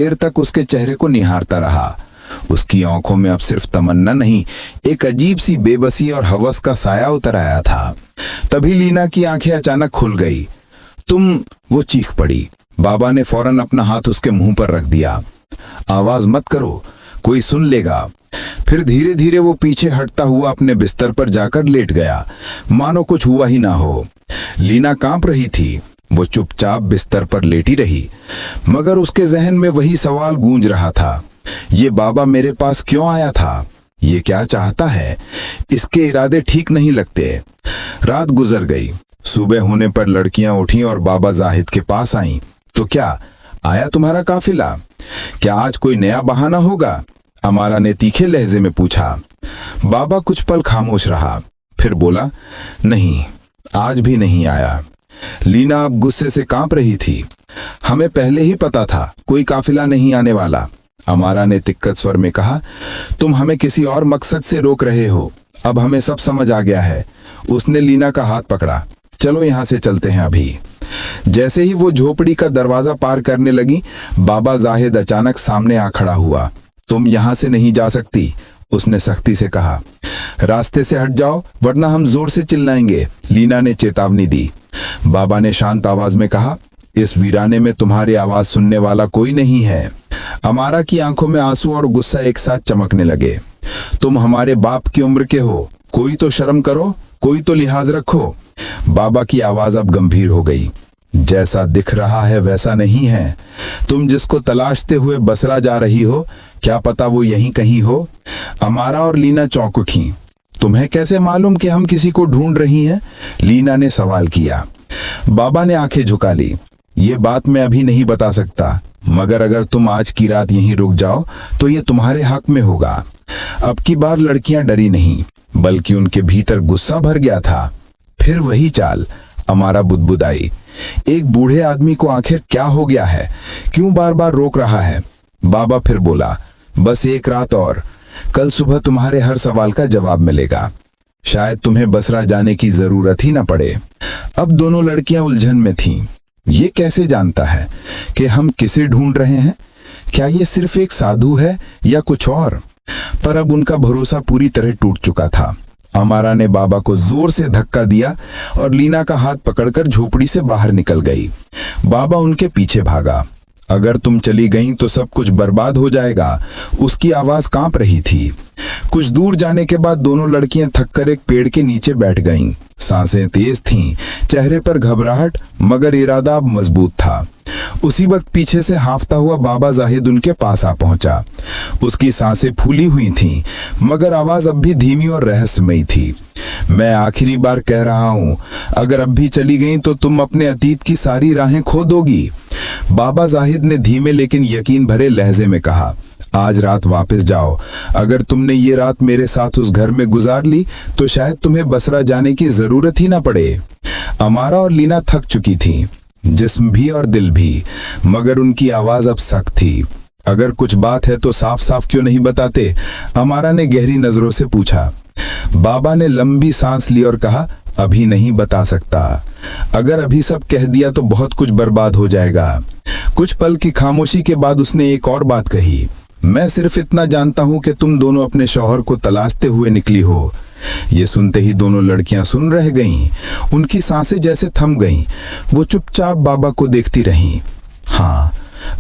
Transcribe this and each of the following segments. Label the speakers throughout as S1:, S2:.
S1: देर तक उसके चेहरे को निहारता रहा। उसकी आंखों में अब सिर्फ तमन्ना नहीं, एक अजीब सी बेबसी और हवस का साया उतर आया था। तभी लीना की आंखें अचानक खुल गई। तुम, वो चीख पड़ी। बाबा ने फौरन अपना हाथ उसके मुंह पर रख दिया। आवाज मत करो, कोई सुन लेगा। फिर धीरे धीरे वो पीछे हटता हुआ अपने बिस्तर पर जाकर लेट गया, मानो कुछ हुआ ही ना हो। लीना कांप रही थी। वो चुपचाप बिस्तर पर लेटी रही, मगर उसके जहन में वही सवाल गूंज रहा था, ये बाबा मेरे पास क्यों आया था? ये क्या चाहता है? इसके इरादे ठीक नहीं लगते। रात गुजर गई। सुबह होने पर लड़कियां उठी और बाबा जाहिद के पास आईं। तो क्या आया तुम्हारा काफिला? क्या आज कोई नया बहाना होगा? अमारा ने तीखे लहजे में पूछा। बाबा कुछ पल खामोश रहा, फिर बोला, नहीं, आज भी नहीं आया। लीना अब गुस्से से कांप रही थी। हमें पहले ही पता था कोई काफिला नहीं आने वाला, अमारा ने तिक्कत स्वर में कहा। तुम हमें किसी और मकसद से रोक रहे हो। अब हमें सब समझ आ गया है। उसने लीना का हाथ पकड़ा। चलो यहां से चलते हैं अभी। जैसे ही वो झोपड़ी का दरवाजा पार करने लगी, बाबा जाहिद अचानक सामने आ खड़ा हुआ। तुम यहां से नहीं जा सकती, उसने सख्ती से कहा। रास्ते से हट जाओ वरना हम जोर से चिल्लाएंगे, लीना ने चेतावनी दी। बाबा ने शांत आवाज में कहा, इस वीराने में तुम्हारी आवाज सुनने वाला कोई नहीं है। अमारा की आंखों में आंसू और गुस्सा एक साथ चमकने लगे। तुम हमारे बाप की उम्र के हो, कोई तो शर्म करो, कोई तो लिहाज रखो। बाबा की आवाज अब गंभीर हो गई। जैसा दिख रहा है वैसा नहीं है। तुम जिसको तलाशते हुए बसरा जा रही हो, क्या पता वो यहीं कहीं हो? अमारा और लीना चौंक उठी। तुम्हें कैसे मालूम कि हम किसी को ढूंढ रही हैं? लीना ने सवाल किया। बाबा ने आंखें झुका ली। ये बात मैं अभी नहीं बता सकता, मगर अगर तुम आज की रात यहीं रुक जाओ तो ये तुम्हारे हक में होगा। अब की बार लड़कियां डरी नहीं, बल्कि उनके भीतर गुस्सा भर गया था। फिर वही चाल, अमारा बुदबुदाई। एक बूढ़े आदमी को आखिर क्या हो गया है? क्यों बार बार रोक रहा है? बाबा फिर बोला, बस एक रात और, कल सुबह तुम्हारे हर सवाल का जवाब मिलेगा। शायद तुम्हें बसरा जाने की जरूरत ही ना पड़े। अब दोनों लड़कियां उलझन में थीं। ये कैसे जानता है कि हम किसे ढूंढ रहे हैं? क्या ये सिर्फ एक साधु है या कुछ और? पर अब उनका भरोसा पूरी तरह टूट चुका था। अमारा ने बाबा को जोर से धक्का दिया और लीना का हाथ पकड़कर झोपड़ी से बाहर निकल गई। बाबा उनके पीछे भागा। अगर तुम चली गईं तो सब कुछ बर्बाद हो जाएगा, उसकी आवाज कांप रही थी। कुछ दूर जाने के बाद दोनों लड़कियां थककर एक पेड़ के नीचे बैठ गईं। सांसें तेज थीं, चेहरे पर घबराहट, मगर इरादा अब मजबूत था। उसी वक्त पीछे से हांफता हुआ बाबा जाहिद उनके पास आ पहुंचा। उसकी सांसें फूली हुई थीं, मगर आवाज अब भी धीमी और रहस्यमयी थी। मैं आखिरी बार कह रहा हूं, अगर अब भी चली गईं तो तुम अपने अतीत की सारी राहें खो दोगी। बाबा जाहिद ने धीमे लेकिन यकीन भरे लहजे में कहा, आज रात वापस जाओ। अगर तुमने ये रात मेरे साथ उस घर में गुजार ली तो शायद तुम्हें बसरा जाने की जरूरत ही ना पड़े। अमारा और लीना थक चुकी थीं, जिस्म भी और दिल भी, मगर उनकी आवाज अब सख्त थी। अगर कुछ बात है तो साफ साफ क्यों नहीं बताते? अमारा ने गहरी नजरों से पूछा। बाबा ने लंबी सांस ली और कहा, अभी नहीं बता सकता। अगर अभी सब कह दिया तो बहुत कुछ बर्बाद हो जाएगा। कुछ पल की खामोशी के बाद उसने एक और बात कही, मैं सिर्फ इतना जानता हूं कि तुम दोनों अपने शौहर को तलाशते हुए निकली हो। ये सुनते ही दोनों लड़कियां सुन रह गईं। उनकी सांसें जैसे थम गईं। वो चुपचाप बाबा को देखती रहीं। हाँ,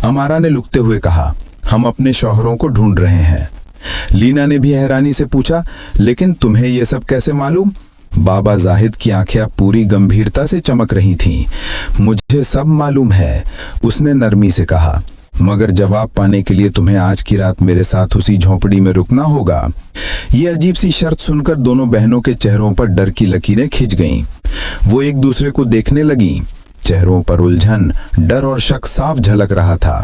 S1: अमारा ने लुकते हुए कहा, हम अपने शौहरों को ढूंढ रहे हैं। लीना ने भी हैरानी से पूछा, लेकिन तुम्हें ये सब कैसे मालूम? बाबा जाहिद की आंखें अब पूरी गंभीरता से चमक रही थीं। मुझे सब मालूम है, उसने नरमी से कहा, मगर जवाब पाने के लिए तुम्हें आज की रात मेरे साथ उसी झोंपड़ी में रुकना होगा। ये अजीब सी शर्त सुनकर दोनों बहनों के चेहरों पर डर की लकीरें खिंच गईं। वो एक दूसरे को देखने लगीं। चेहरों पर उलझन, डर और शक साफ झलक रहा था।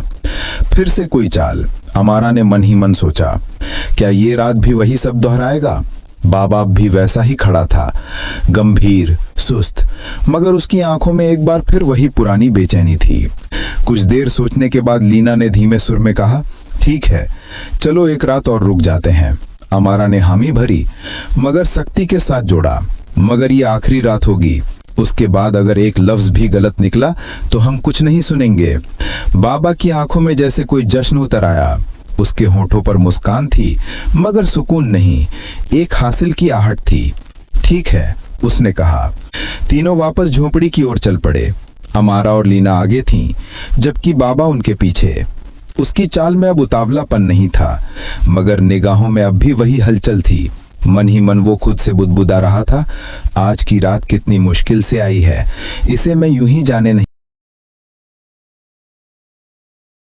S1: फिर से कोई चाल, अमारा ने मन ही मन सोचा। क्या ये रात भी वही सब दोहराएगा? बाबा भी वैसा ही खड़ा था, गंभीर, सुस्त, मगर उसकी आंखों में एक बार फिर वही पुरानी बेचैनी थी। कुछ देर सोचने के बाद लीना ने धीमे सुर में कहा, ठीक है, चलो एक रात और रुक जाते हैं। अमारा ने हामी भरी, मगर सख्ती के साथ जोड़ा, मगर ये आखिरी रात होगी। उसके बाद अगर एक लफ्ज भी गलत निकला तो हम कुछ नहीं सुनेंगे। बाबा की आंखों में जैसे कोई जश्न उतर आया। उसके होठों पर मुस्कान थी, मगर सुकून नहीं, एक हासिल की आहट थी। ठीक है, उसने कहा। तीनों वापस झोपड़ी की ओर चल पड़े। अमारा और लीना आगे थीं, जबकि बाबा उनके पीछे। उसकी चाल में अब उतावलापन नहीं था, मगर निगाहों में अब भी वही हलचल थी। मन ही मन वो खुद से बुदबुदा रहा था, आज की रात कितनी मुश्किल से आई है, इसे मैं यूं ही जाने नहीं